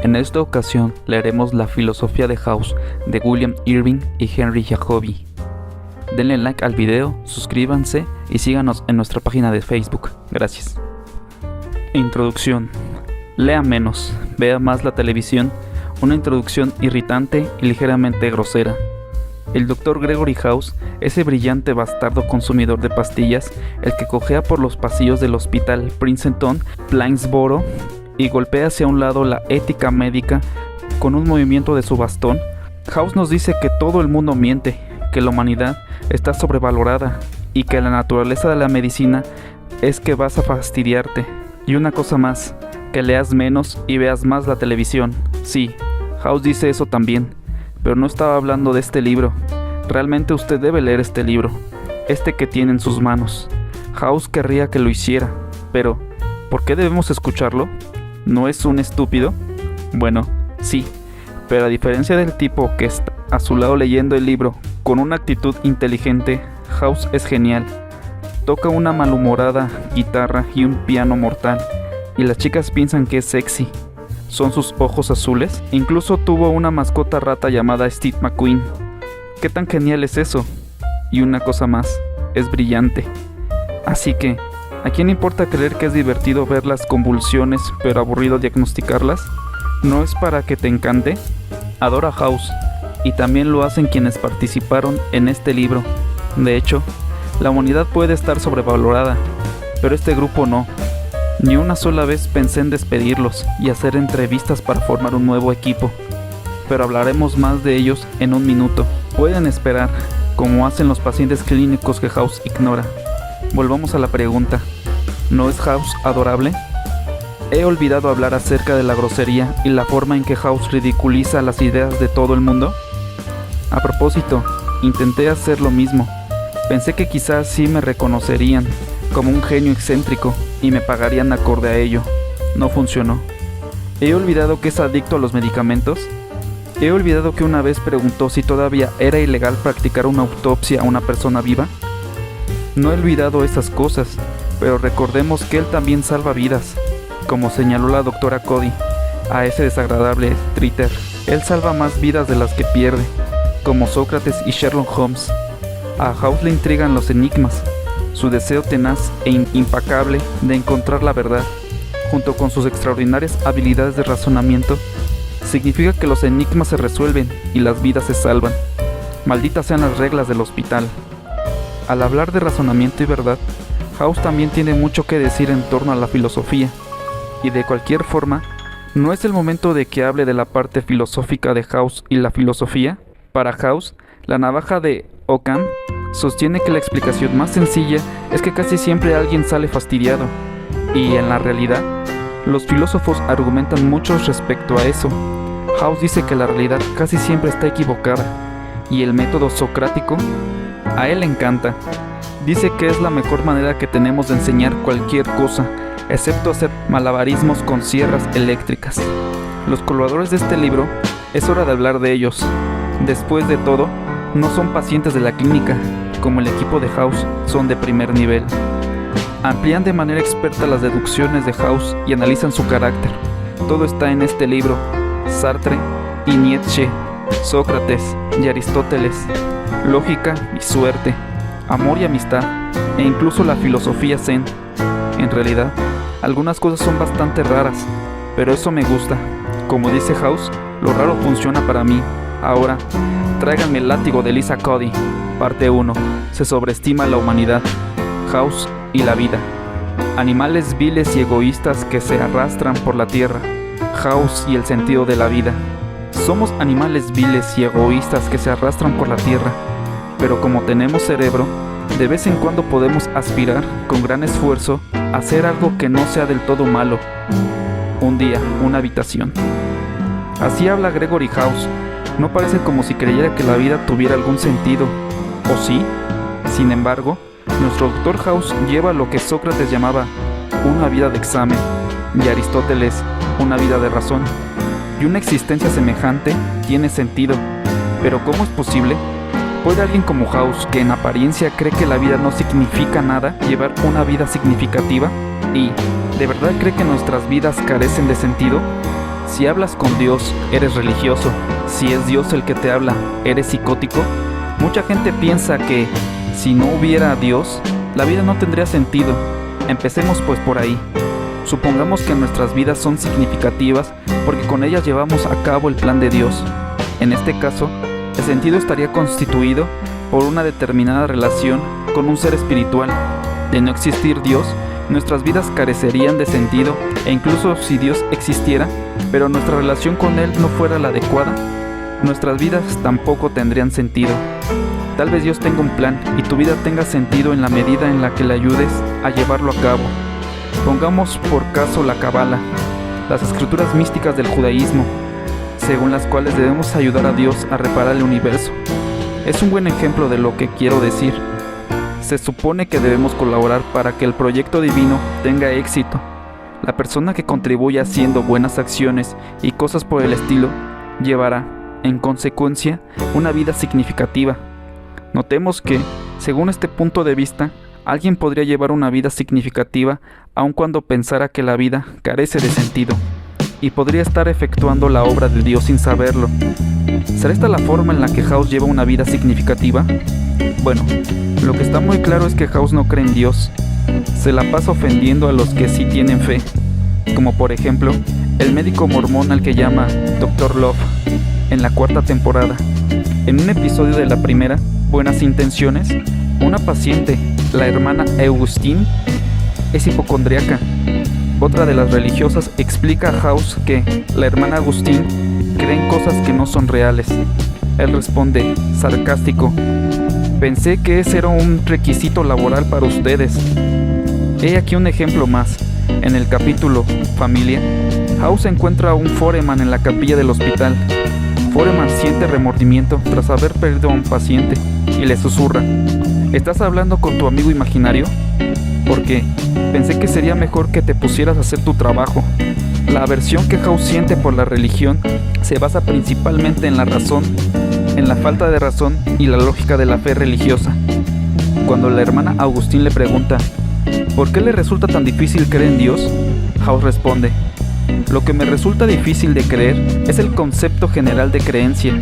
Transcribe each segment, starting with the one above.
En esta ocasión leeremos La filosofía de House de William Irving y Henry Jacobi. Denle like al video, suscríbanse y síganos en nuestra página de Facebook. Gracias. Introducción. Lea menos, vea más la televisión. Una introducción irritante y ligeramente grosera. El Dr. Gregory House, ese brillante bastardo consumidor de pastillas, el que cojea por los pasillos del hospital Princeton, Plainsboro, y golpea hacia un lado la ética médica con un movimiento de su bastón. House nos dice que todo el mundo miente, que la humanidad está sobrevalorada y que la naturaleza de la medicina es que vas a fastidiarte. Y una cosa más, que leas menos y veas más la televisión. Sí, House dice eso también, pero no estaba hablando de este libro. Realmente usted debe leer este libro, este que tiene en sus manos. House querría que lo hiciera, pero ¿por qué debemos escucharlo? ¿No es un estúpido? Bueno, sí, pero a diferencia del tipo que está a su lado leyendo el libro con una actitud inteligente, House es genial. Toca una malhumorada guitarra y un piano mortal, y las chicas piensan que es sexy. Son sus ojos azules. Incluso tuvo una mascota rata llamada Steve McQueen. ¿Qué tan genial es eso? Y una cosa más, es brillante. Así que, ¿a quién importa creer que es divertido ver las convulsiones, pero aburrido diagnosticarlas? ¿No es para que te encante? Adora House, y también lo hacen quienes participaron en este libro. De hecho, la humanidad puede estar sobrevalorada, pero este grupo no. Ni una sola vez pensé en despedirlos y hacer entrevistas para formar un nuevo equipo, pero hablaremos más de ellos en un minuto. Pueden esperar, como hacen los pacientes clínicos que House ignora. Volvamos a la pregunta, ¿no es House adorable? ¿He olvidado hablar acerca de la grosería y la forma en que House ridiculiza las ideas de todo el mundo? A propósito, intenté hacer lo mismo. Pensé que quizás sí me reconocerían como un genio excéntrico y me pagarían acorde a ello. No funcionó. ¿He olvidado que es adicto a los medicamentos? ¿He olvidado que una vez preguntó si todavía era ilegal practicar una autopsia a una persona viva? No he olvidado esas cosas, pero recordemos que él también salva vidas, como señaló la doctora Cody a ese desagradable Tritter. Él salva más vidas de las que pierde, como Sócrates y Sherlock Holmes. A House le intrigan los enigmas, su deseo tenaz e implacable de encontrar la verdad, junto con sus extraordinarias habilidades de razonamiento, significa que los enigmas se resuelven y las vidas se salvan. Malditas sean las reglas del hospital. Al hablar de razonamiento y verdad, House también tiene mucho que decir en torno a la filosofía, y de cualquier forma, ¿no es el momento de que hable de la parte filosófica de House y la filosofía? Para House, la navaja de Occam sostiene que la explicación más sencilla es que casi siempre alguien sale fastidiado, y en la realidad, los filósofos argumentan mucho respecto a eso. House dice que la realidad casi siempre está equivocada, y el método socrático a él le encanta. Dice que es la mejor manera que tenemos de enseñar cualquier cosa, excepto hacer malabarismos con sierras eléctricas. Los colaboradores de este libro, es hora de hablar de ellos. Después de todo, no son pacientes de la clínica, como el equipo de House, son de primer nivel. Amplían de manera experta las deducciones de House y analizan su carácter. Todo está en este libro. Sartre y Nietzsche, Sócrates y Aristóteles, lógica y suerte, amor y amistad, e incluso la filosofía zen. En realidad, algunas cosas son bastante raras, pero eso me gusta. Como dice House, lo raro funciona para mí. Ahora, tráiganme el látigo de Lisa Cody. Parte 1. Se sobreestima la humanidad, House y la vida. Animales viles y egoístas que se arrastran por la tierra, House y el sentido de la vida. Somos animales viles y egoístas que se arrastran por la tierra, pero como tenemos cerebro, de vez en cuando podemos aspirar, con gran esfuerzo, a hacer algo que no sea del todo malo. Un día, una habitación. Así habla Gregory House. No parece como si creyera que la vida tuviera algún sentido, ¿o sí? Sin embargo, nuestro Dr. House lleva lo que Sócrates llamaba una vida de examen, y Aristóteles una vida de razón, y una existencia semejante tiene sentido. Pero ¿cómo es posible? ¿Puede alguien como House, que en apariencia cree que la vida no significa nada, llevar una vida significativa? ¿Y de verdad cree que nuestras vidas carecen de sentido? Si hablas con Dios, eres religioso. Si es Dios el que te habla, eres psicótico. Mucha gente piensa que si no hubiera Dios, la vida no tendría sentido. Empecemos pues por ahí. Supongamos que nuestras vidas son significativas porque con ellas llevamos a cabo el plan de Dios. En este caso, el sentido estaría constituido por una determinada relación con un ser espiritual. De no existir Dios, nuestras vidas carecerían de sentido, e incluso si Dios existiera, pero nuestra relación con Él no fuera la adecuada, nuestras vidas tampoco tendrían sentido. Tal vez Dios tenga un plan y tu vida tenga sentido en la medida en la que le ayudes a llevarlo a cabo. Pongamos por caso la Cábala, las escrituras místicas del judaísmo, según las cuales debemos ayudar a Dios a reparar el universo. Es un buen ejemplo de lo que quiero decir. Se supone que debemos colaborar para que el proyecto divino tenga éxito. La persona que contribuye haciendo buenas acciones y cosas por el estilo llevará, en consecuencia, una vida significativa. Notemos que, según este punto de vista, alguien podría llevar una vida significativa aun cuando pensara que la vida carece de sentido, y podría estar efectuando la obra de Dios sin saberlo. ¿Será esta la forma en la que House lleva una vida significativa? Bueno, lo que está muy claro es que House no cree en Dios. Se la pasa ofendiendo a los que sí tienen fe, como por ejemplo, el médico mormón al que llama Dr. Love en la 4ª temporada. En un episodio de la primera, Buenas Intenciones, una paciente, la hermana Augustine, es hipocondríaca. Otra de las religiosas explica a House que la hermana Augustine cree en cosas que no son reales. Él responde, sarcástico, pensé que ese era un requisito laboral para ustedes. He aquí un ejemplo más. En el capítulo Familia, House encuentra a un foreman en la capilla del hospital. Foreman siente remordimiento tras haber perdido a un paciente y le susurra, ¿estás hablando con tu amigo imaginario? Porque pensé que sería mejor que te pusieras a hacer tu trabajo. La aversión que House siente por la religión se basa principalmente en la razón, en la falta de razón y la lógica de la fe religiosa. Cuando la hermana Augustine le pregunta, ¿por qué le resulta tan difícil creer en Dios? House responde, lo que me resulta difícil de creer es el concepto general de creencia.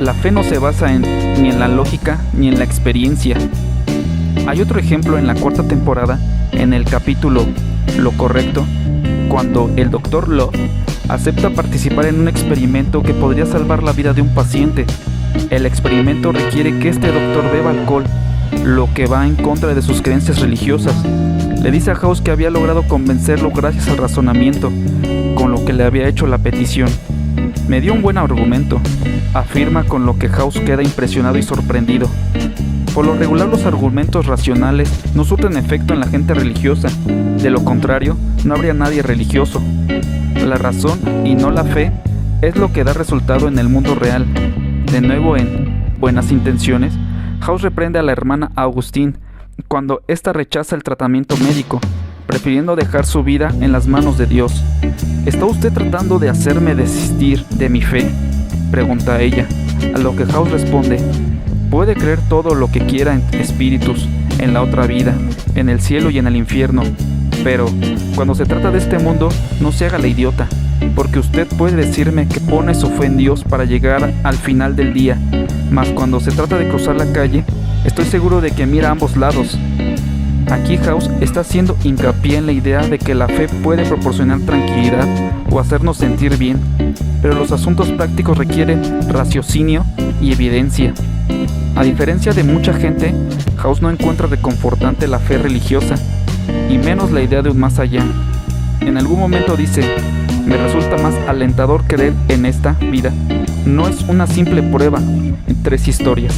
La fe no se basa ni en la lógica ni en la experiencia. Hay otro ejemplo en la 4ª temporada, en el capítulo Lo Correcto, cuando el Dr. Love acepta participar en un experimento que podría salvar la vida de un paciente. El experimento requiere que este doctor beba alcohol, lo que va en contra de sus creencias religiosas. Le dice a House que había logrado convencerlo gracias al razonamiento, con lo que le había hecho la petición. Me dio un buen argumento, afirma, con lo que House queda impresionado y sorprendido. Por lo regular los argumentos racionales no surten efecto en la gente religiosa, de lo contrario no habría nadie religioso. La razón y no la fe es lo que da resultado en el mundo real. De nuevo en Buenas Intenciones, House reprende a la hermana Augustine cuando ésta rechaza el tratamiento médico, prefiriendo dejar su vida en las manos de Dios. ¿Está usted tratando de hacerme desistir de mi fe?, pregunta ella, a lo que House responde, puede creer todo lo que quiera en espíritus, en la otra vida, en el cielo y en el infierno, pero cuando se trata de este mundo, no se haga la idiota, porque usted puede decirme que pone su fe en Dios para llegar al final del día, mas cuando se trata de cruzar la calle, estoy seguro de que mira a ambos lados. Aquí House está haciendo hincapié en la idea de que la fe puede proporcionar tranquilidad o hacernos sentir bien, pero los asuntos prácticos requieren raciocinio y evidencia. A diferencia de mucha gente, House no encuentra reconfortante la fe religiosa, y menos la idea de un más allá. En algún momento dice, me resulta más alentador creer en esta vida. No es una simple prueba en 3 historias.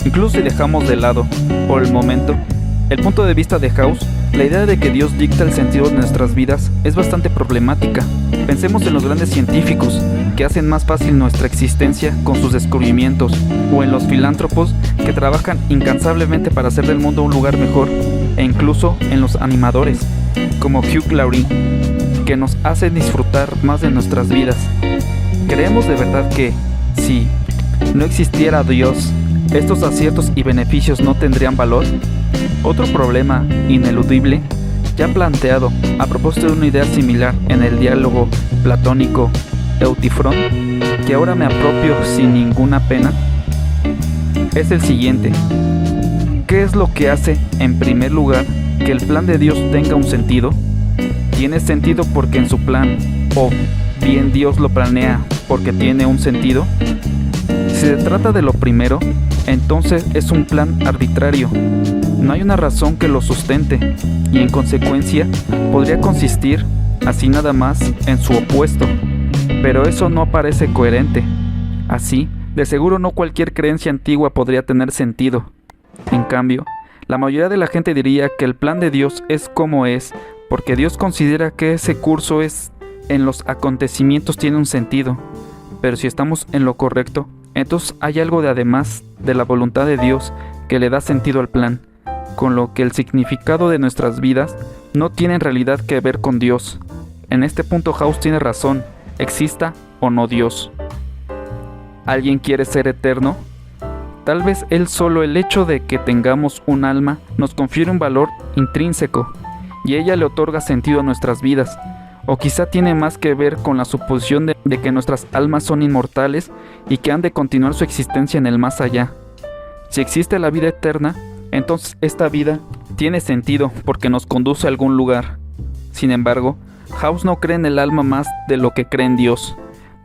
Incluso si dejamos de lado, por el momento, el punto de vista de House, la idea de que Dios dicta el sentido de nuestras vidas es bastante problemática. Pensemos en los grandes científicos, que hacen más fácil nuestra existencia con sus descubrimientos, o en los filántropos que trabajan incansablemente para hacer del mundo un lugar mejor, e incluso en los animadores, como Hugh Laurie, que nos hacen disfrutar más de nuestras vidas. ¿Creemos de verdad que, si no existiera Dios, estos aciertos y beneficios no tendrían valor? Otro problema ineludible, ya planteado a propósito de una idea similar en el diálogo platónico Eutifrón, que ahora me apropio sin ninguna pena, es el siguiente. ¿Qué es lo que hace, en primer lugar, que el plan de Dios tenga un sentido? Tiene sentido porque en su plan, o bien Dios lo planea porque tiene un sentido. Si se trata de lo primero, entonces es un plan arbitrario. No hay una razón que lo sustente, y en consecuencia podría consistir, así nada más, en su opuesto. Pero eso no parece coherente. Así, de seguro no cualquier creencia antigua podría tener sentido. En cambio, la mayoría de la gente diría que el plan de Dios es como es, porque Dios considera que ese curso en los acontecimientos tiene un sentido. Pero si estamos en lo correcto, entonces hay algo de además de la voluntad de Dios que le da sentido al plan, con lo que el significado de nuestras vidas no tiene en realidad que ver con Dios. En este punto House tiene razón, exista o no Dios. ¿Alguien quiere ser eterno? Tal vez solo el hecho de que tengamos un alma nos confiere un valor intrínseco, y ella le otorga sentido a nuestras vidas. O quizá tiene más que ver con la suposición de que nuestras almas son inmortales y que han de continuar su existencia en el más allá. Si existe la vida eterna, entonces esta vida tiene sentido porque nos conduce a algún lugar. Sin embargo, House no cree en el alma más de lo que cree en Dios,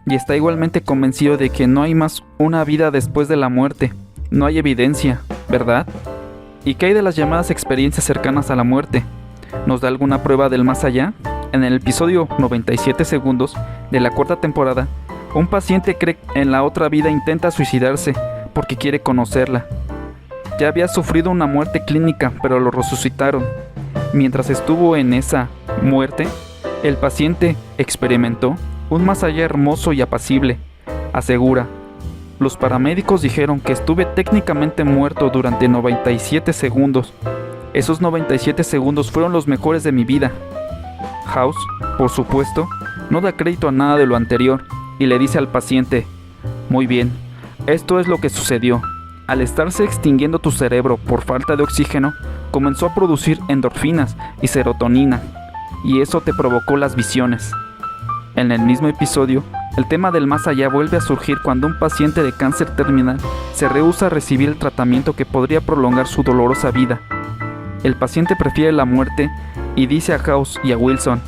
y está igualmente convencido de que no hay más una vida después de la muerte. No hay evidencia, ¿verdad? ¿Y qué hay de las llamadas experiencias cercanas a la muerte? ¿Nos da alguna prueba del más allá? En el episodio 97 segundos de la cuarta temporada, un paciente cree en la otra vida e intenta suicidarse porque quiere conocerla. Ya había sufrido una muerte clínica, pero lo resucitaron. Mientras estuvo en esa muerte, el paciente experimentó un más allá hermoso y apacible. Asegura: los paramédicos dijeron que estuve técnicamente muerto durante 97 segundos. Esos 97 segundos fueron los mejores de mi vida. House, por supuesto, no da crédito a nada de lo anterior y le dice al paciente: muy bien, esto es lo que sucedió. Al estarse extinguiendo tu cerebro por falta de oxígeno, comenzó a producir endorfinas y serotonina, y eso te provocó las visiones. En el mismo episodio, el tema del más allá vuelve a surgir cuando un paciente de cáncer terminal se rehúsa a recibir el tratamiento que podría prolongar su dolorosa vida. El paciente prefiere la muerte y dice a House y a Wilson: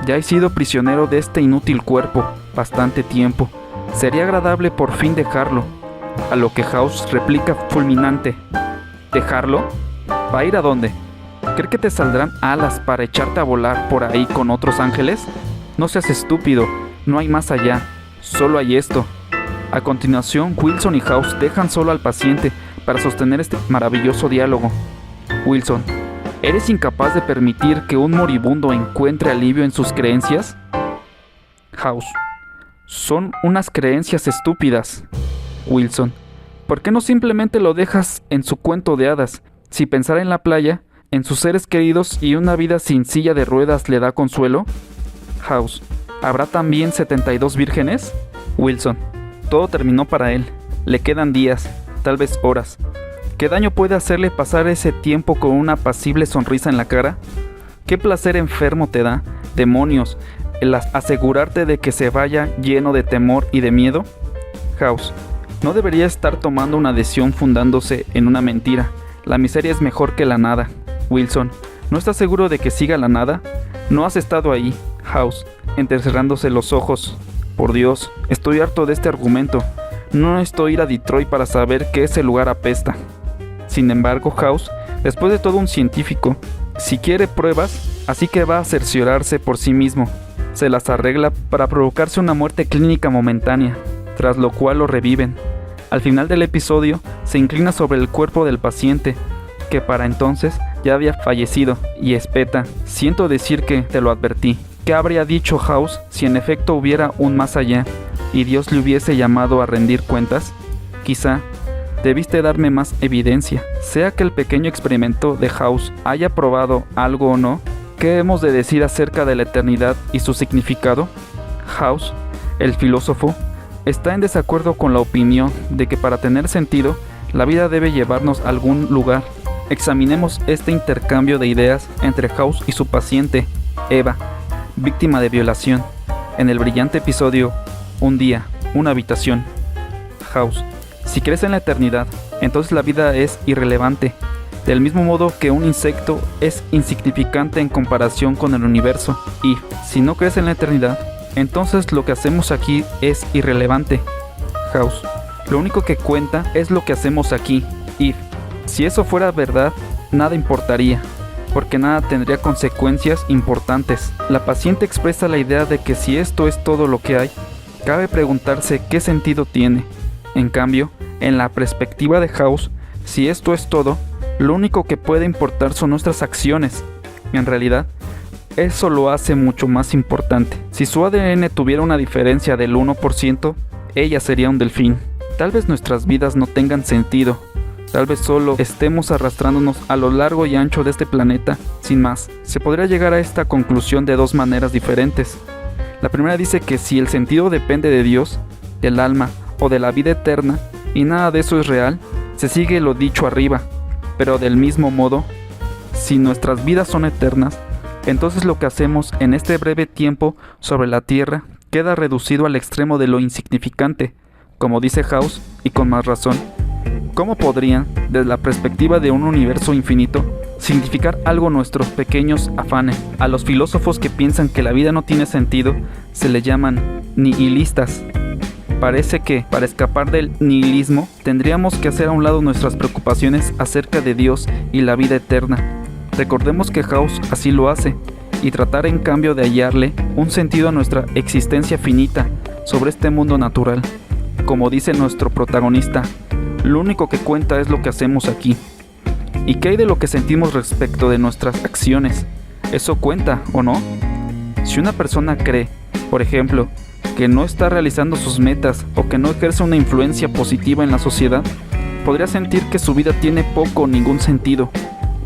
ya he sido prisionero de este inútil cuerpo bastante tiempo. Sería agradable por fin dejarlo. A lo que House replica fulminante: ¿dejarlo? ¿Va a ir a dónde? ¿Cree que te saldrán alas para echarte a volar por ahí con otros ángeles? No seas estúpido, no hay más allá, solo hay esto. A continuación, Wilson y House dejan solo al paciente para sostener este maravilloso diálogo. Wilson: ¿eres incapaz de permitir que un moribundo encuentre alivio en sus creencias? House: son unas creencias estúpidas. Wilson: ¿por qué no simplemente lo dejas en su cuento de hadas? Si pensar en la playa, en sus seres queridos y una vida sin silla de ruedas le da consuelo. House: ¿habrá también 72 vírgenes? Wilson: todo terminó para él. Le quedan días, tal vez horas. ¿Qué daño puede hacerle pasar ese tiempo con una apacible sonrisa en la cara? ¿Qué placer enfermo te da, demonios, el asegurarte de que se vaya lleno de temor y de miedo? House: no debería estar tomando una decisión fundándose en una mentira. La miseria es mejor que la nada. Wilson: ¿no estás seguro de que siga la nada? No has estado ahí. House, entrecerrándose los ojos: por Dios, estoy harto de este argumento. No necesito ir a Detroit para saber que ese lugar apesta. Sin embargo, House, después de todo un científico, si quiere pruebas, así que va a cerciorarse por sí mismo. Se las arregla para provocarse una muerte clínica momentánea, tras lo cual lo reviven. Al final del episodio, se inclina sobre el cuerpo del paciente, que para entonces ya había fallecido, y espeta: siento decir que te lo advertí. ¿Qué habría dicho House si en efecto hubiera un más allá y Dios le hubiese llamado a rendir cuentas? Quizá: debiste darme más evidencia. Sea que el pequeño experimento de House haya probado algo o no, ¿qué hemos de decir acerca de la eternidad y su significado? House, el filósofo, está en desacuerdo con la opinión de que para tener sentido, la vida debe llevarnos a algún lugar. Examinemos este intercambio de ideas entre House y su paciente, Eva, víctima de violación, en el brillante episodio un día, una habitación. House: si crees en la eternidad, entonces la vida es irrelevante, del mismo modo que un insecto es insignificante en comparación con el universo. Y si no crees en la eternidad, entonces lo que hacemos aquí es irrelevante. House: lo único que cuenta es lo que hacemos aquí. Y si eso fuera verdad, nada importaría, porque nada tendría consecuencias importantes. La paciente expresa la idea de que si esto es todo lo que hay, cabe preguntarse qué sentido tiene. En cambio, en la perspectiva de House, si esto es todo, lo único que puede importar son nuestras acciones. En realidad, eso lo hace mucho más importante. Si su ADN tuviera una diferencia del 1%, ella sería un delfín. Tal vez nuestras vidas no tengan sentido. Tal vez solo estemos arrastrándonos a lo largo y ancho de este planeta, sin más. Se podría llegar a esta conclusión de dos maneras diferentes. La primera dice que si el sentido depende de Dios, del alma o de la vida eterna, y nada de eso es real, se sigue lo dicho arriba. Pero del mismo modo, si nuestras vidas son eternas, entonces lo que hacemos en este breve tiempo sobre la Tierra queda reducido al extremo de lo insignificante, como dice House, y con más razón. ¿Cómo podrían, desde la perspectiva de un universo infinito, significar algo nuestros pequeños afanes? A los filósofos que piensan que la vida no tiene sentido, se les llaman nihilistas. Parece que, para escapar del nihilismo, tendríamos que hacer a un lado nuestras preocupaciones acerca de Dios y la vida eterna. Recordemos que House así lo hace, y tratar en cambio de hallarle un sentido a nuestra existencia finita sobre este mundo natural. Como dice nuestro protagonista, lo único que cuenta es lo que hacemos aquí. ¿Y qué hay de lo que sentimos respecto de nuestras acciones? ¿Eso cuenta o no? Si una persona cree, por ejemplo, que no está realizando sus metas o que no ejerce una influencia positiva en la sociedad, podría sentir que su vida tiene poco o ningún sentido.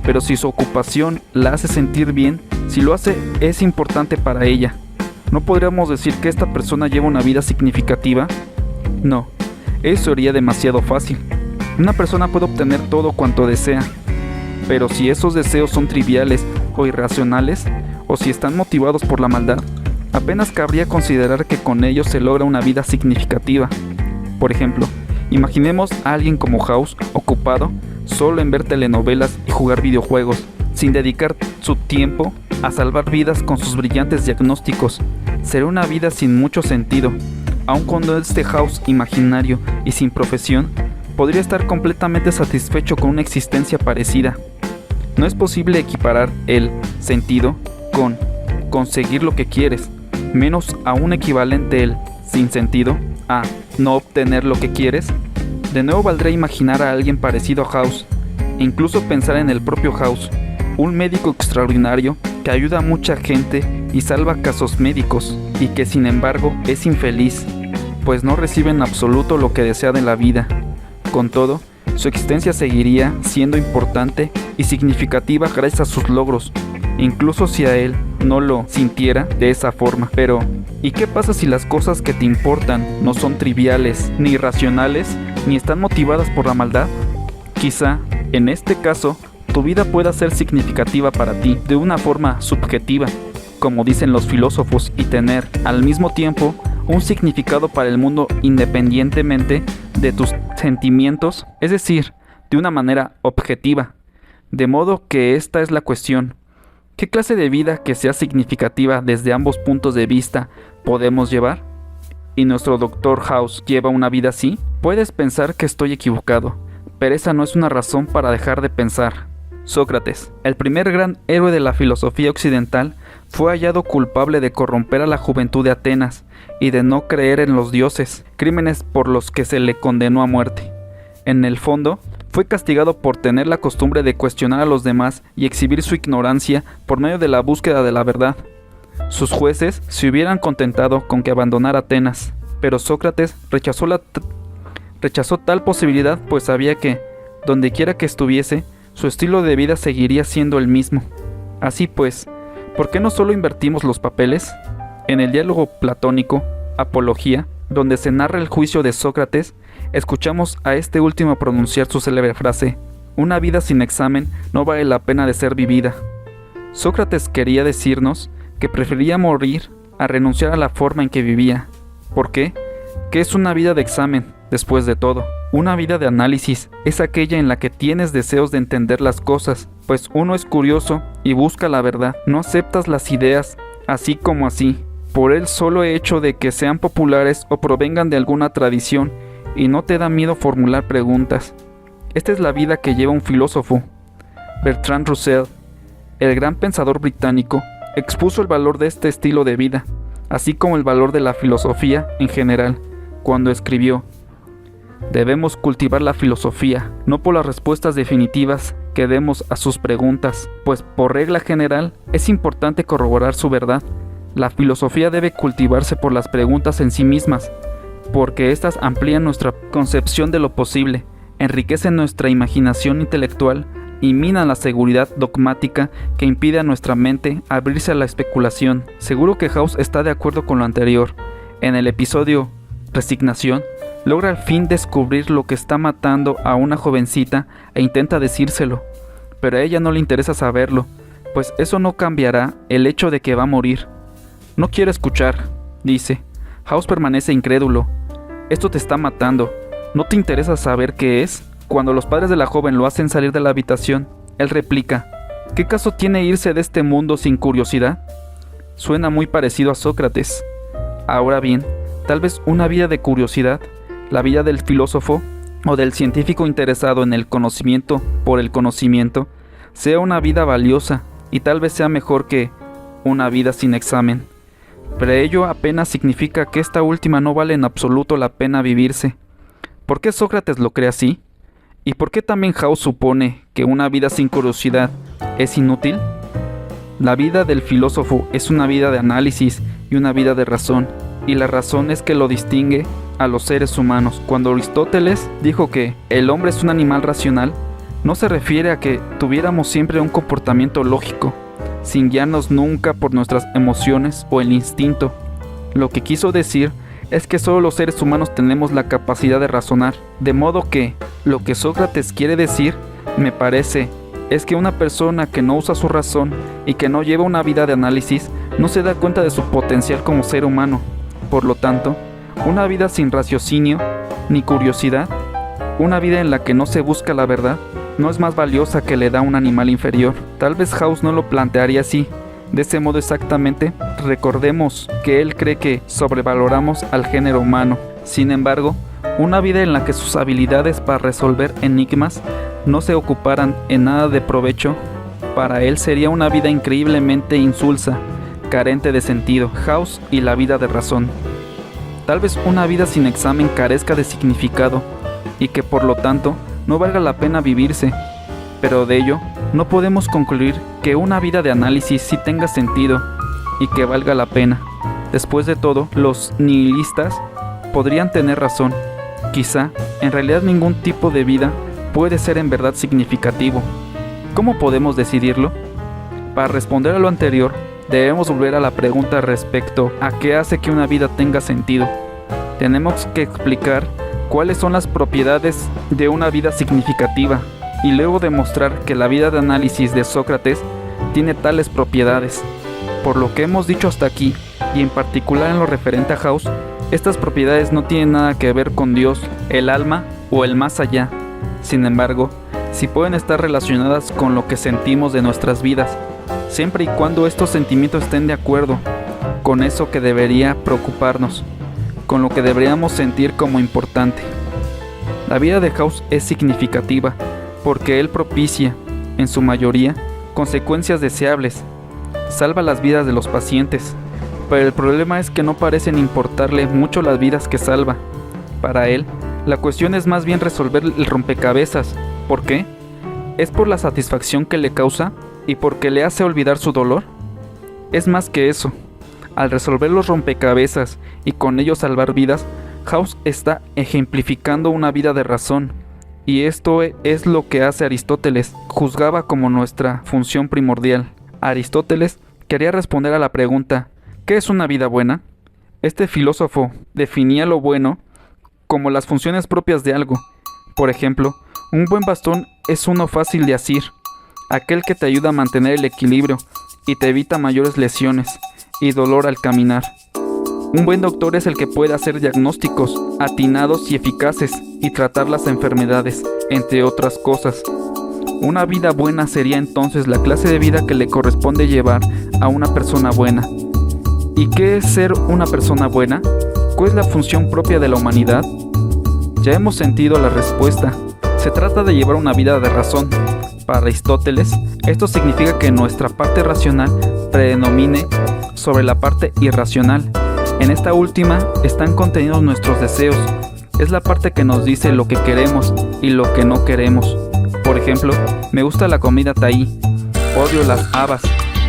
Pero si su ocupación la hace sentir bien, si lo hace es importante para ella, ¿no podríamos decir que esta persona lleva una vida significativa? No, eso sería demasiado fácil. Una persona puede obtener todo cuanto desea, pero si esos deseos son triviales o irracionales, o si están motivados por la maldad, apenas cabría considerar que con ellos se logra una vida significativa. Por ejemplo, imaginemos a alguien como House ocupado solo en ver telenovelas y jugar videojuegos, sin dedicar su tiempo a salvar vidas con sus brillantes diagnósticos. Sería una vida sin mucho sentido. Aun cuando este House imaginario y sin profesión, podría estar completamente satisfecho con una existencia parecida. No es posible equiparar el sentido con conseguir lo que quieres, menos aún equivalente el sin sentido a no obtener lo que quieres. De nuevo valdría imaginar a alguien parecido a House, e incluso pensar en el propio House, un médico extraordinario que ayuda a mucha gente y salva casos médicos, y que sin embargo es infeliz, pues no recibe en absoluto lo que desea de la vida. Con todo, su existencia seguiría siendo importante y significativa gracias a sus logros, incluso si a él no lo sintiera de esa forma. Pero, ¿y qué pasa si las cosas que te importan no son triviales, ni irracionales, ni están motivadas por la maldad? Quizá, en este caso, tu vida pueda ser significativa para ti, de una forma subjetiva, como dicen los filósofos, y tener, al mismo tiempo, un significado para el mundo independientemente de tus sentimientos, es decir, de una manera objetiva. De modo que esta es la cuestión: ¿qué clase de vida que sea significativa desde ambos puntos de vista podemos llevar? ¿Y nuestro Dr. House lleva una vida así? Puedes pensar que estoy equivocado, pero esa no es una razón para dejar de pensar. Sócrates, el primer gran héroe de la filosofía occidental, fue hallado culpable de corromper a la juventud de Atenas y de no creer en los dioses, crímenes por los que se le condenó a muerte. En el fondo, fue castigado por tener la costumbre de cuestionar a los demás y exhibir su ignorancia por medio de la búsqueda de la verdad. Sus jueces se hubieran contentado con que abandonara Atenas, pero Sócrates rechazó tal posibilidad, pues sabía que, donde quiera que estuviese, su estilo de vida seguiría siendo el mismo. Así pues, ¿por qué no solo invertimos los papeles? En el diálogo platónico, Apología, donde se narra el juicio de Sócrates, escuchamos a este último pronunciar su célebre frase: una vida sin examen no vale la pena de ser vivida. Sócrates quería decirnos que prefería morir a renunciar a la forma en que vivía. ¿Por qué? ¿Qué es una vida de examen, después de todo? Una vida de análisis es aquella en la que tienes deseos de entender las cosas, pues uno es curioso y busca la verdad. No aceptas las ideas así como así, por el solo hecho de que sean populares o provengan de alguna tradición, y no te da miedo formular preguntas. Esta es la vida que lleva un filósofo. Bertrand Russell, el gran pensador británico, expuso el valor de este estilo de vida, así como el valor de la filosofía en general, cuando escribió: debemos cultivar la filosofía, no por las respuestas definitivas que demos a sus preguntas, pues por regla general es importante corroborar su verdad. La filosofía debe cultivarse por las preguntas en sí mismas, porque éstas amplían nuestra concepción de lo posible, enriquecen nuestra imaginación intelectual y minan la seguridad dogmática que impide a nuestra mente abrirse a la especulación. Seguro que House está de acuerdo con lo anterior. En el episodio Resignación, logra al fin descubrir lo que está matando a una jovencita e intenta decírselo, pero a ella no le interesa saberlo, pues eso no cambiará el hecho de que va a morir. No quiero escuchar, dice. House permanece incrédulo. Esto te está matando. ¿No te interesa saber qué es? Cuando los padres de la joven lo hacen salir de la habitación, él replica: ¿qué caso tiene irse de este mundo sin curiosidad? Suena muy parecido a Sócrates. Ahora bien, tal vez una vida de curiosidad, la vida del filósofo o del científico interesado en el conocimiento por el conocimiento, sea una vida valiosa y tal vez sea mejor que una vida sin examen. Pero ello apenas significa que esta última no vale en absoluto la pena vivirse. ¿Por qué Sócrates lo cree así? ¿Y por qué también House supone que una vida sin curiosidad es inútil? La vida del filósofo es una vida de análisis y una vida de razón, y la razón es que lo distingue a los seres humanos. Cuando Aristóteles dijo que el hombre es un animal racional, no se refiere a que tuviéramos siempre un comportamiento lógico, sin guiarnos nunca por nuestras emociones o el instinto. Lo que quiso decir es que solo los seres humanos tenemos la capacidad de razonar, de modo que lo que Sócrates quiere decir, me parece, es que una persona que no usa su razón y que no lleva una vida de análisis no se da cuenta de su potencial como ser humano. Por lo tanto, una vida sin raciocinio ni curiosidad, una vida en la que no se busca la verdad, no es más valiosa que le da un animal inferior. Tal vez House no lo plantearía así, de ese modo exactamente. Recordemos que él cree que sobrevaloramos al género humano. Sin embargo, una vida en la que sus habilidades para resolver enigmas no se ocuparan en nada de provecho, para él sería una vida increíblemente insulsa, carente de sentido. House y la vida de razón. Tal vez una vida sin examen carezca de significado y que por lo tanto no valga la pena vivirse, pero de ello no podemos concluir que una vida de análisis sí tenga sentido y que valga la pena. Después de todo, los nihilistas podrían tener razón. Quizá, en realidad ningún tipo de vida puede ser en verdad significativo. ¿Cómo podemos decidirlo? Para responder a lo anterior, debemos volver a la pregunta respecto a qué hace que una vida tenga sentido. Tenemos que explicar cuáles son las propiedades de una vida significativa y luego demostrar que la vida de análisis de Sócrates tiene tales propiedades. Por lo que hemos dicho hasta aquí, y en particular en lo referente a House, estas propiedades no tienen nada que ver con Dios, el alma o el más allá. Sin embargo, sí pueden estar relacionadas con lo que sentimos de nuestras vidas, siempre y cuando estos sentimientos estén de acuerdo con eso que debería preocuparnos, con lo que deberíamos sentir como importante. La vida de House es significativa porque él propicia, en su mayoría, consecuencias deseables, salva las vidas de los pacientes, pero el problema es que no parecen importarle mucho las vidas que salva. Para él, la cuestión es más bien resolver el rompecabezas. ¿Por qué? ¿Es por la satisfacción que le causa y porque le hace olvidar su dolor? Es más que eso. Al resolver los rompecabezas y con ello salvar vidas, House está ejemplificando una vida de razón. Y esto es lo que hace Aristóteles, juzgaba como nuestra función primordial. Aristóteles quería responder a la pregunta, ¿qué es una vida buena? Este filósofo definía lo bueno como las funciones propias de algo. Por ejemplo, un buen bastón es uno fácil de asir, aquel que te ayuda a mantener el equilibrio y te evita mayores lesiones y dolor al caminar. Un buen doctor es el que puede hacer diagnósticos atinados y eficaces y tratar las enfermedades, entre otras cosas. Una vida buena sería entonces la clase de vida que le corresponde llevar a una persona buena. ¿Y qué es ser una persona buena? ¿Cuál es la función propia de la humanidad? Ya hemos sentido la respuesta. Se trata de llevar una vida de razón. Para Aristóteles, esto significa que nuestra parte racional predomine sobre la parte irracional. En esta última están contenidos nuestros deseos. Es la parte que nos dice lo que queremos y lo que no queremos. Por ejemplo, me gusta la comida tahí, odio las habas,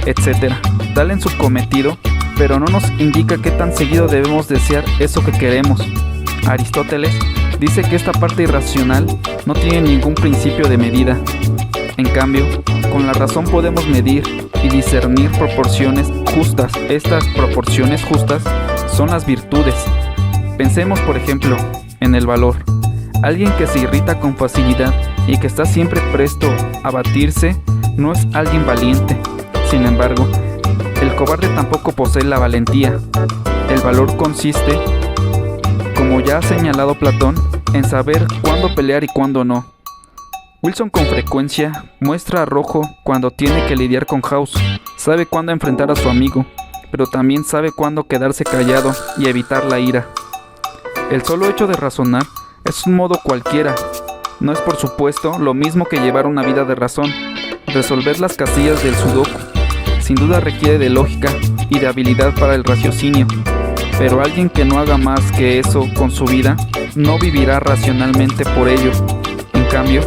etc. Tal en su cometido, pero no nos indica qué tan seguido debemos desear eso que queremos. Aristóteles dice que esta parte irracional no tiene ningún principio de medida. En cambio, con la razón podemos medir y discernir proporciones justas. Estas proporciones justas son las virtudes. Pensemos, por ejemplo, en el valor. Alguien que se irrita con facilidad y que está siempre presto a batirse no es alguien valiente. Sin embargo, el cobarde tampoco posee la valentía. El valor consiste, como ya ha señalado Platón, en saber cuándo pelear y cuándo no. Wilson con frecuencia muestra arrojo cuando tiene que lidiar con House. Sabe cuándo enfrentar a su amigo, pero también sabe cuándo quedarse callado y evitar la ira. El solo hecho de razonar es un modo cualquiera. No es, por supuesto, lo mismo que llevar una vida de razón. Resolver las casillas del sudoku sin duda requiere de lógica y de habilidad para el raciocinio. Pero alguien que no haga más que eso con su vida no vivirá racionalmente por ello. En cambio,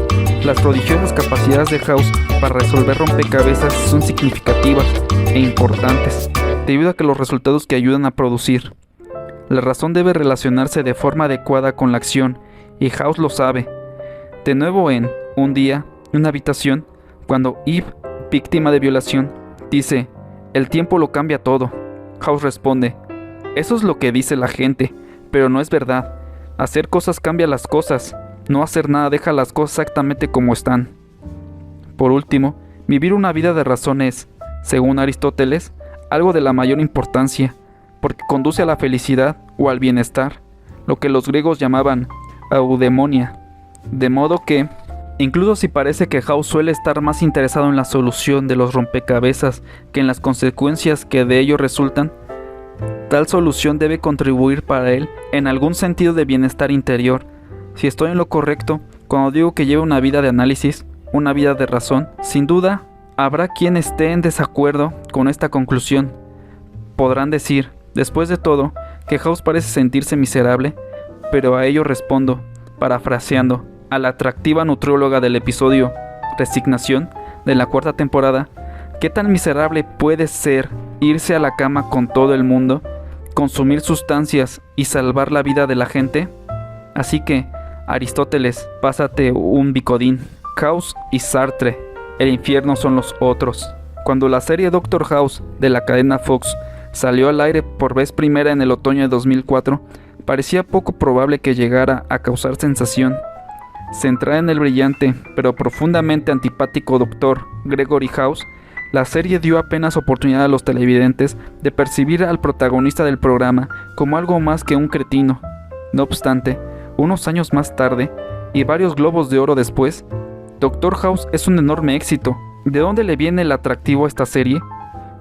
las prodigiosas capacidades de House para resolver rompecabezas son significativas e importantes, debido a que los resultados que ayudan a producir. La razón debe relacionarse de forma adecuada con la acción, y House lo sabe. De nuevo en Un día, una habitación, cuando Eve, víctima de violación, dice: "El tiempo lo cambia todo", House responde: "Eso es lo que dice la gente, pero no es verdad. Hacer cosas cambia las cosas. No hacer nada deja las cosas exactamente como están". Por último, vivir una vida de razón es, según Aristóteles, algo de la mayor importancia, porque conduce a la felicidad o al bienestar, lo que los griegos llamaban eudemonia. De modo que, incluso si parece que House suele estar más interesado en la solución de los rompecabezas que en las consecuencias que de ello resultan, tal solución debe contribuir para él en algún sentido de bienestar interior. Si estoy en lo correcto cuando digo que lleva una vida de análisis, una vida de razón, sin duda habrá quien esté en desacuerdo con esta conclusión. Podrán decir, después de todo, que House parece sentirse miserable, pero a ello respondo, parafraseando a la atractiva nutrióloga del episodio Resignación de la 4ª temporada: ¿qué tan miserable puede ser irse a la cama con todo el mundo, consumir sustancias y salvar la vida de la gente? Así que, Aristóteles, pásate un bicodín. House y Sartre, el infierno son los otros. Cuando la serie Doctor House de la cadena Fox salió al aire por vez primera en el otoño de 2004, parecía poco probable que llegara a causar sensación. Centrada en el brillante, pero profundamente antipático Dr. Gregory House, la serie dio apenas oportunidad a los televidentes de percibir al protagonista del programa como algo más que un cretino. No obstante, unos años más tarde, y varios globos de oro después, Dr. House es un enorme éxito. ¿De dónde le viene el atractivo a esta serie?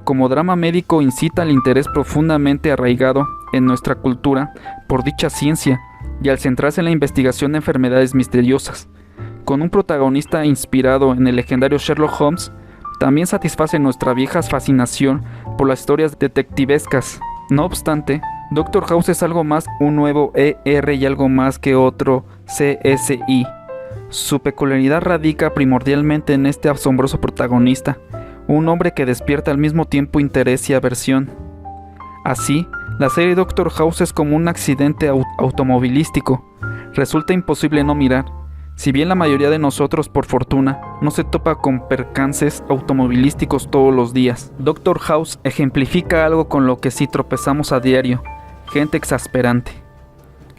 Como drama médico incita al interés profundamente arraigado en nuestra cultura por dicha ciencia, y al centrarse en la investigación de enfermedades misteriosas, con un protagonista inspirado en el legendario Sherlock Holmes, también satisface nuestra vieja fascinación por las historias detectivescas. No obstante, Doctor House es algo más un nuevo ER y algo más que otro CSI. Su peculiaridad radica primordialmente en este asombroso protagonista, un hombre que despierta al mismo tiempo interés y aversión. Así, la serie Doctor House es como un accidente automovilístico. Resulta imposible no mirar. Si bien la mayoría de nosotros, por fortuna, no se topa con percances automovilísticos todos los días, Doctor House ejemplifica algo con lo que sí tropezamos a diario: gente exasperante.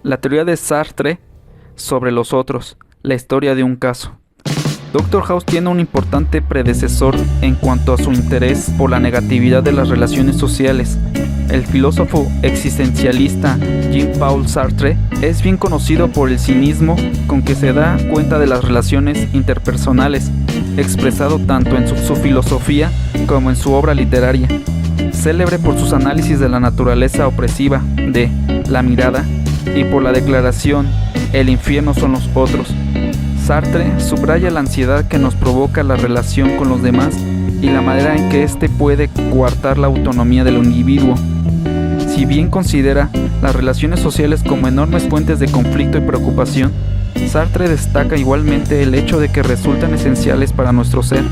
La teoría de Sartre sobre los otros, la historia de un caso. Dr. House tiene un importante predecesor en cuanto a su interés por la negatividad de las relaciones sociales. El filósofo existencialista Jean-Paul Sartre es bien conocido por el cinismo con que se da cuenta de las relaciones interpersonales, expresado tanto en su filosofía como en su obra literaria. Célebre por sus análisis de la naturaleza opresiva de La mirada y por la declaración "el infierno son los otros", Sartre subraya la ansiedad que nos provoca la relación con los demás y la manera en que éste puede coartar la autonomía del individuo. Si bien considera las relaciones sociales como enormes fuentes de conflicto y preocupación, Sartre destaca igualmente el hecho de que resultan esenciales para nuestro ser.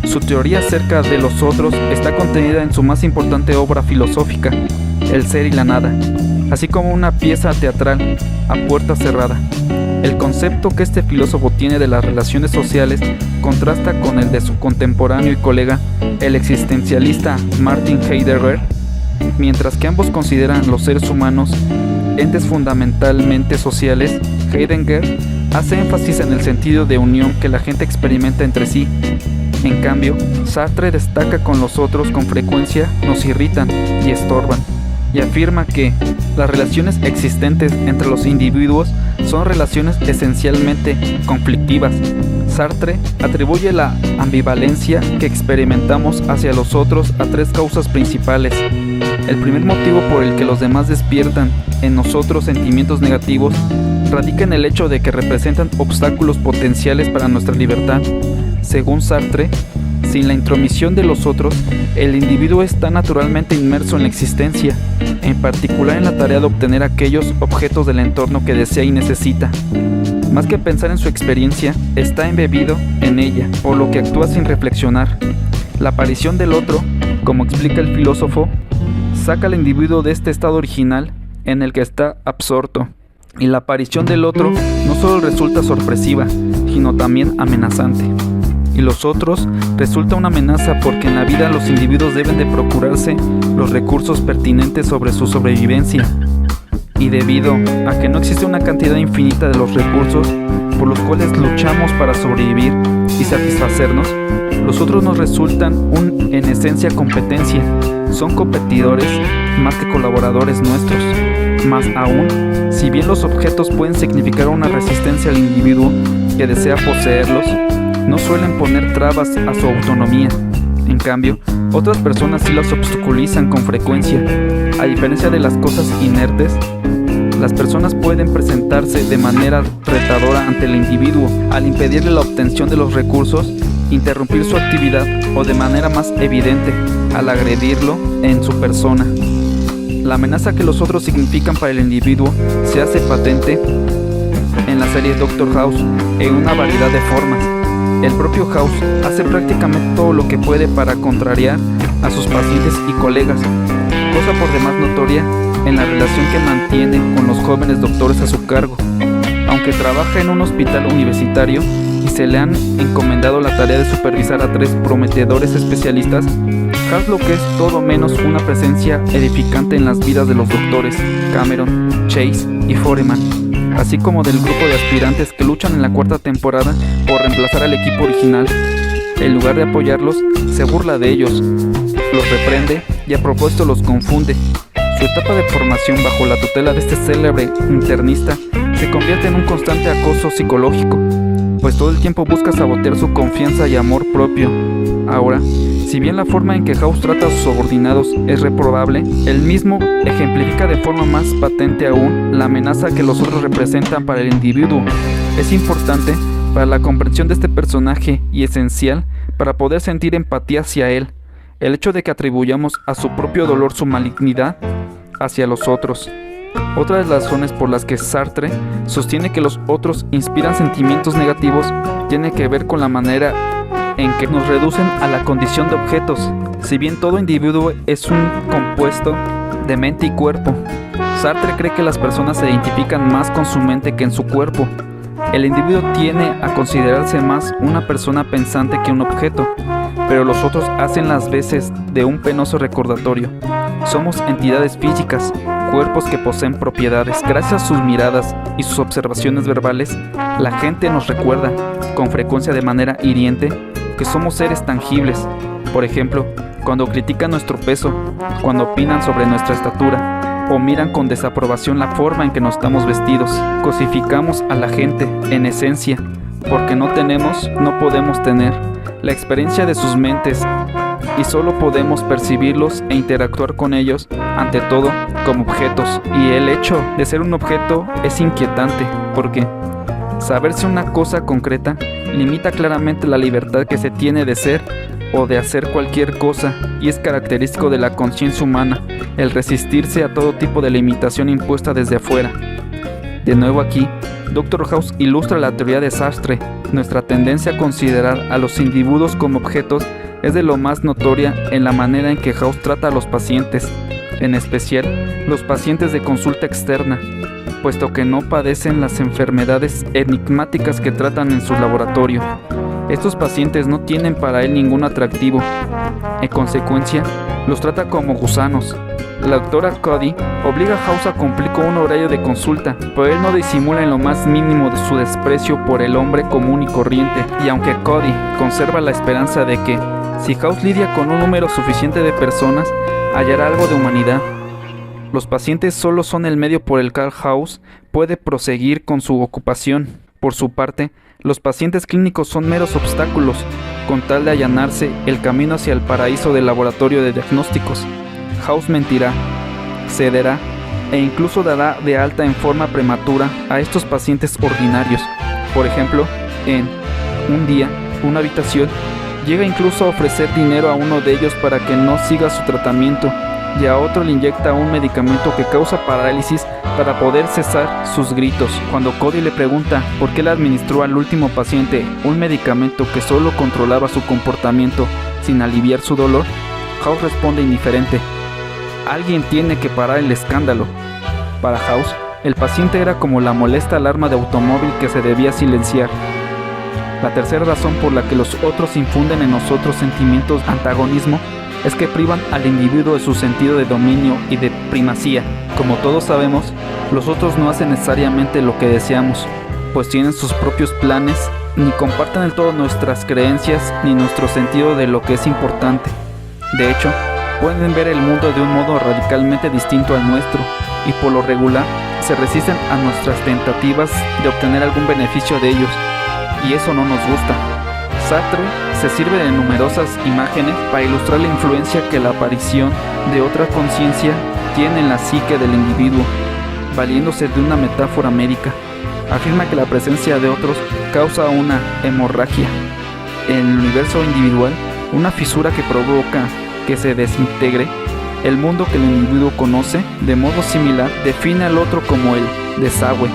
Su teoría acerca de los otros está contenida en su más importante obra filosófica, El ser y la nada, así como una pieza teatral, A puerta cerrada. El concepto que este filósofo tiene de las relaciones sociales contrasta con el de su contemporáneo y colega, el existencialista Martin Heidegger. Mientras que ambos consideran los seres humanos entes fundamentalmente sociales, Heidegger hace énfasis en el sentido de unión que la gente experimenta entre sí. En cambio, Sartre destaca con los otros con frecuencia nos irritan y estorban, y afirma que las relaciones existentes entre los individuos son relaciones esencialmente conflictivas. Sartre atribuye la ambivalencia que experimentamos hacia los otros a tres causas principales. El primer motivo por el que los demás despiertan en nosotros sentimientos negativos radica en el hecho de que representan obstáculos potenciales para nuestra libertad. Según Sartre, sin la intromisión de los otros, el individuo está naturalmente inmerso en la existencia, en particular en la tarea de obtener aquellos objetos del entorno que desea y necesita. Más que pensar en su experiencia, está embebido en ella, por lo que actúa sin reflexionar. La aparición del otro, como explica el filósofo, saca al individuo de este estado original en el que está absorto. Y la aparición del otro no solo resulta sorpresiva, sino también amenazante. Y los otros resulta una amenaza porque en la vida los individuos deben de procurarse los recursos pertinentes sobre su sobrevivencia. Y debido a que no existe una cantidad infinita de los recursos por los cuales luchamos para sobrevivir y satisfacernos, los otros nos resultan en esencia competencia. Son competidores más que colaboradores nuestros. Más aún, si bien los objetos pueden significar una resistencia al individuo que desea poseerlos, no suelen poner trabas a su autonomía. En cambio, otras personas sí las obstaculizan con frecuencia. A diferencia de las cosas inertes, las personas pueden presentarse de manera retadora ante el individuo al impedirle la obtención de los recursos, interrumpir su actividad o de manera más evidente al agredirlo en su persona. La amenaza que los otros significan para el individuo se hace patente en la serie Dr. House en una variedad de formas. El propio House hace prácticamente todo lo que puede para contrariar a sus pacientes y colegas, cosa por demás notoria en la relación que mantiene con los jóvenes doctores a su cargo. Aunque trabaja en un hospital universitario y se le han encomendado la tarea de supervisar a 3 prometedores especialistas, Haslock es todo menos una presencia edificante en las vidas de los doctores Cameron, Chase y Foreman, así como del grupo de aspirantes que luchan en la 4ª temporada por reemplazar al equipo original. En lugar de apoyarlos, se burla de ellos, los reprende y a propósito los confunde. Su etapa de formación bajo la tutela de este célebre internista se convierte en un constante acoso psicológico, pues todo el tiempo busca sabotear su confianza y amor propio. Ahora, si bien la forma en que House trata a sus subordinados es reprobable, él mismo ejemplifica de forma más patente aún la amenaza que los otros representan para el individuo. Es importante para la comprensión de este personaje y esencial para poder sentir empatía hacia él, el hecho de que atribuyamos a su propio dolor su malignidad hacia los otros. Otra de las razones por las que Sartre sostiene que los otros inspiran sentimientos negativos tiene que ver con la manera en que nos reducen a la condición de objetos. Si bien todo individuo es un compuesto de mente y cuerpo, Sartre cree que las personas se identifican más con su mente que en su cuerpo. El individuo tiene a considerarse más una persona pensante que un objeto, pero los otros hacen las veces de un penoso recordatorio. Somos entidades físicas, cuerpos que poseen propiedades. Gracias a sus miradas y sus observaciones verbales, la gente nos recuerda, con frecuencia de manera hiriente, que somos seres tangibles. Por ejemplo, cuando critican nuestro peso, cuando opinan sobre nuestra estatura, o miran con desaprobación la forma en que nos estamos vestidos. Cosificamos a la gente, en esencia, porque no tenemos, no podemos tener la experiencia de sus mentes y solo podemos percibirlos e interactuar con ellos, ante todo, como objetos. Y el hecho de ser un objeto es inquietante, porque saberse una cosa concreta limita claramente la libertad que se tiene de ser o de hacer cualquier cosa, y es característico de la conciencia humana el resistirse a todo tipo de limitación impuesta desde afuera. De nuevo aquí, Dr. House ilustra la teoría de Sartre. Nuestra tendencia a considerar a los individuos como objetos es de lo más notoria en la manera en que House trata a los pacientes, en especial los pacientes de consulta externa, puesto que no padecen las enfermedades enigmáticas que tratan en su laboratorio. Estos pacientes no tienen para él ningún atractivo. En consecuencia, los trata como gusanos. La doctora Cody obliga a House a cumplir con un horario de consulta, pero él no disimula en lo más mínimo de su desprecio por el hombre común y corriente. Y aunque Cody conserva la esperanza de que, si House lidia con un número suficiente de personas, hallará algo de humanidad, los pacientes solo son el medio por el cual House puede proseguir con su ocupación. Por su parte, los pacientes clínicos son meros obstáculos, con tal de allanarse el camino hacia el paraíso del laboratorio de diagnósticos. House mentirá, cederá e incluso dará de alta en forma prematura a estos pacientes ordinarios. Por ejemplo, en un día, una habitación, llega incluso a ofrecer dinero a uno de ellos para que no siga su tratamiento, y a otro le inyecta un medicamento que causa parálisis para poder cesar sus gritos. Cuando Cody le pregunta por qué le administró al último paciente un medicamento que solo controlaba su comportamiento sin aliviar su dolor, House responde indiferente: alguien tiene que parar el escándalo. Para House, el paciente era como la molesta alarma de automóvil que se debía silenciar. La tercera razón por la que los otros infunden en nosotros sentimientos de antagonismo es que privan al individuo de su sentido de dominio y de primacía. Como todos sabemos, los otros no hacen necesariamente lo que deseamos, pues tienen sus propios planes, ni comparten del todo nuestras creencias ni nuestro sentido de lo que es importante. De hecho, pueden ver el mundo de un modo radicalmente distinto al nuestro, y por lo regular se resisten a nuestras tentativas de obtener algún beneficio de ellos, y eso no nos gusta. Sartre se sirve de numerosas imágenes para ilustrar la influencia que la aparición de otra conciencia tiene en la psique del individuo. Valiéndose de una metáfora médica, afirma que la presencia de otros causa una hemorragia en el universo individual, una fisura que provoca que se desintegre el mundo que el individuo conoce. De modo similar, define al otro como el desagüe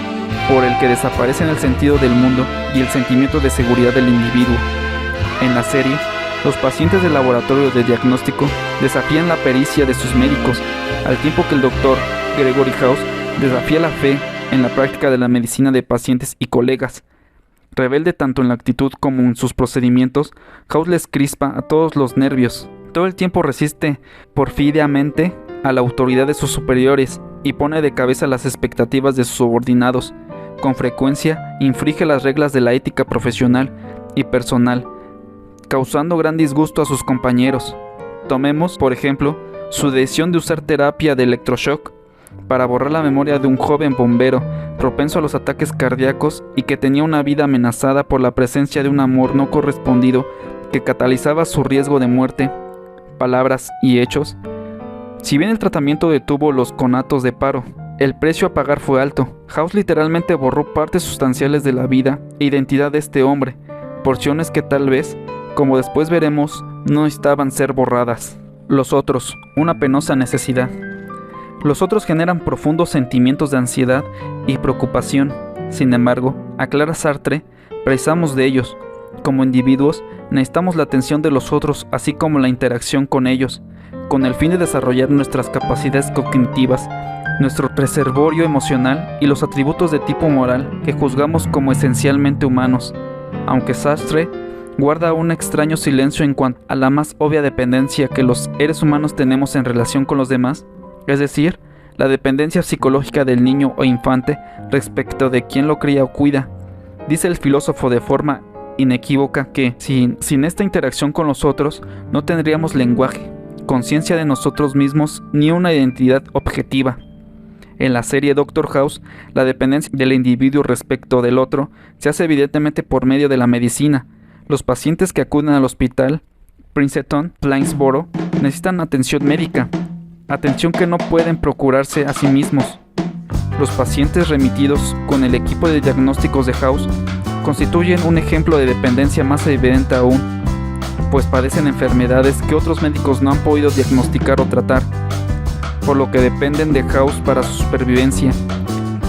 por el que desaparecen el sentido del mundo y el sentimiento de seguridad del individuo. En la serie, los pacientes del laboratorio de diagnóstico desafían la pericia de sus médicos, al tiempo que el doctor Gregory House desafía la fe en la práctica de la medicina de pacientes y colegas. Rebelde tanto en la actitud como en sus procedimientos, House les crispa a todos los nervios. Todo el tiempo resiste porfiadamente a la autoridad de sus superiores y pone de cabeza las expectativas de sus subordinados. Con frecuencia infringe las reglas de la ética profesional y personal, causando gran disgusto a sus compañeros. Tomemos, por ejemplo, su decisión de usar terapia de electroshock para borrar la memoria de un joven bombero propenso a los ataques cardíacos y que tenía una vida amenazada por la presencia de un amor no correspondido que catalizaba su riesgo de muerte. Palabras y hechos. Si bien el tratamiento detuvo los conatos de paro, el precio a pagar fue alto. House literalmente borró partes sustanciales de la vida e identidad de este hombre, porciones que tal vez, como después veremos, no estaban ser borradas. Los otros, una penosa necesidad. Los otros generan profundos sentimientos de ansiedad y preocupación. Sin embargo, aclara Sartre, precisamos de ellos. Como individuos, necesitamos la atención de los otros, así como la interacción con ellos, con el fin de desarrollar nuestras capacidades cognitivas, nuestro reservorio emocional y los atributos de tipo moral que juzgamos como esencialmente humanos. Aunque Sartre guarda un extraño silencio en cuanto a la más obvia dependencia que los seres humanos tenemos en relación con los demás, es decir, la dependencia psicológica del niño o infante respecto de quién lo cría o cuida. Dice el filósofo de forma inequívoca que sin esta interacción con los otros no tendríamos lenguaje, conciencia de nosotros mismos ni una identidad objetiva. En la serie Doctor House, la dependencia del individuo respecto del otro se hace evidentemente por medio de la medicina. Los pacientes que acuden al hospital Princeton Plainsboro necesitan atención médica, atención que no pueden procurarse a sí mismos. Los pacientes remitidos con el equipo de diagnósticos de House constituyen un ejemplo de dependencia más evidente aún, pues padecen enfermedades que otros médicos no han podido diagnosticar o tratar, por lo que dependen de House para su supervivencia.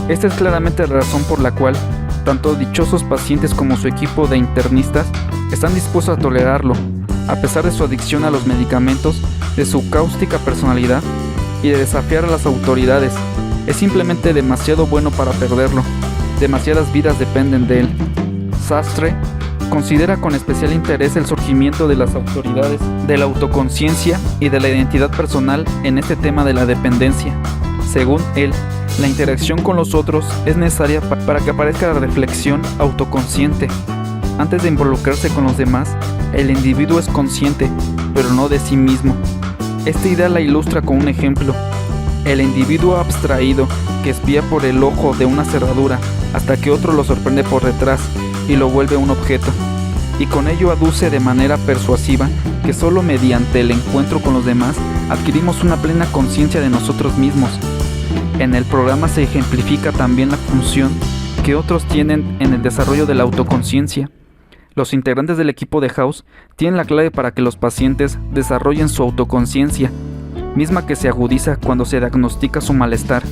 Esta es claramente la razón por la cual tanto dichosos pacientes como su equipo de internistas están dispuestos a tolerarlo, a pesar de su adicción a los medicamentos, de su cáustica personalidad y de desafiar a las autoridades. Es simplemente demasiado bueno para perderlo. Demasiadas vidas dependen de él. Sastre considera con especial interés el surgimiento de las autoridades, de la autoconciencia y de la identidad personal en este tema de la dependencia. Según él, la interacción con los otros es necesaria para que aparezca la reflexión autoconsciente. Antes de involucrarse con los demás, el individuo es consciente, pero no de sí mismo. Esta idea la ilustra con un ejemplo. El individuo abstraído que espía por el ojo de una cerradura hasta que otro lo sorprende por detrás y lo vuelve un objeto, y con ello aduce de manera persuasiva que solo mediante el encuentro con los demás adquirimos una plena conciencia de nosotros mismos. En el programa se ejemplifica también la función que otros tienen en el desarrollo de la autoconciencia. Los integrantes del equipo de House tienen la clave para que los pacientes desarrollen su autoconciencia, misma que se agudiza cuando se diagnostica su malestar.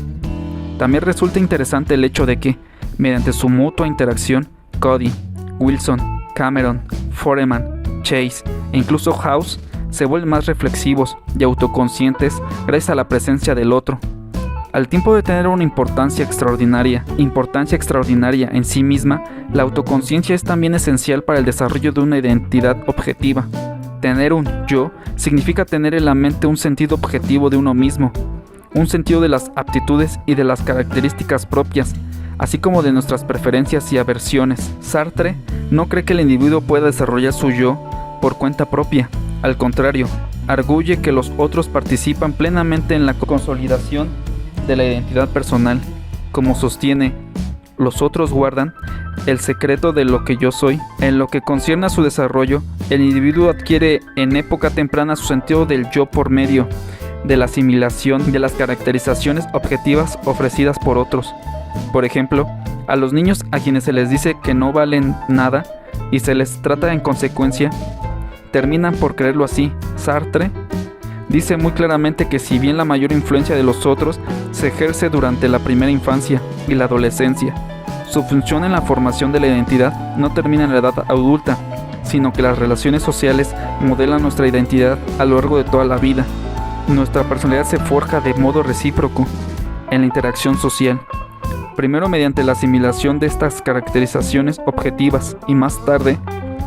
También resulta interesante el hecho de que, mediante su mutua interacción, Cody, Wilson, Cameron, Foreman, Chase e incluso House se vuelven más reflexivos y autoconscientes gracias a la presencia del otro. Al tiempo de tener una importancia extraordinaria en sí misma, la autoconciencia es también esencial para el desarrollo de una identidad objetiva. Tener un yo significa tener en la mente un sentido objetivo de uno mismo, un sentido de las aptitudes y de las características propias, así como de nuestras preferencias y aversiones. Sartre no cree que el individuo pueda desarrollar su yo por cuenta propia. Al contrario, arguye que los otros participan plenamente en la consolidación de la identidad personal. Como sostiene, los otros guardan el secreto de lo que yo soy. En lo que concierne a su desarrollo, el individuo adquiere en época temprana su sentido del yo por medio de la asimilación de las caracterizaciones objetivas ofrecidas por otros. Por ejemplo, a los niños a quienes se les dice que no valen nada y se les trata en consecuencia, terminan por creerlo así. Sartre dice muy claramente que si bien la mayor influencia de los otros se ejerce durante la primera infancia y la adolescencia, su función en la formación de la identidad no termina en la edad adulta, sino que las relaciones sociales modelan nuestra identidad a lo largo de toda la vida. Nuestra personalidad se forja de modo recíproco en la interacción social, primero mediante la asimilación de estas caracterizaciones objetivas y más tarde,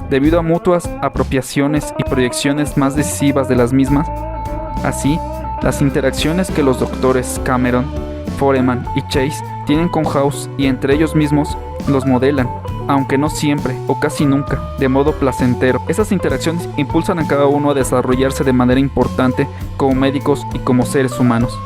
debido a mutuas apropiaciones y proyecciones más decisivas de las mismas. Así, las interacciones que los doctores Cameron, Foreman y Chase tienen con House y entre ellos mismos los modelan, aunque no siempre o casi nunca, de modo placentero. Esas interacciones impulsan a cada uno a desarrollarse de manera importante como médicos y como seres humanos.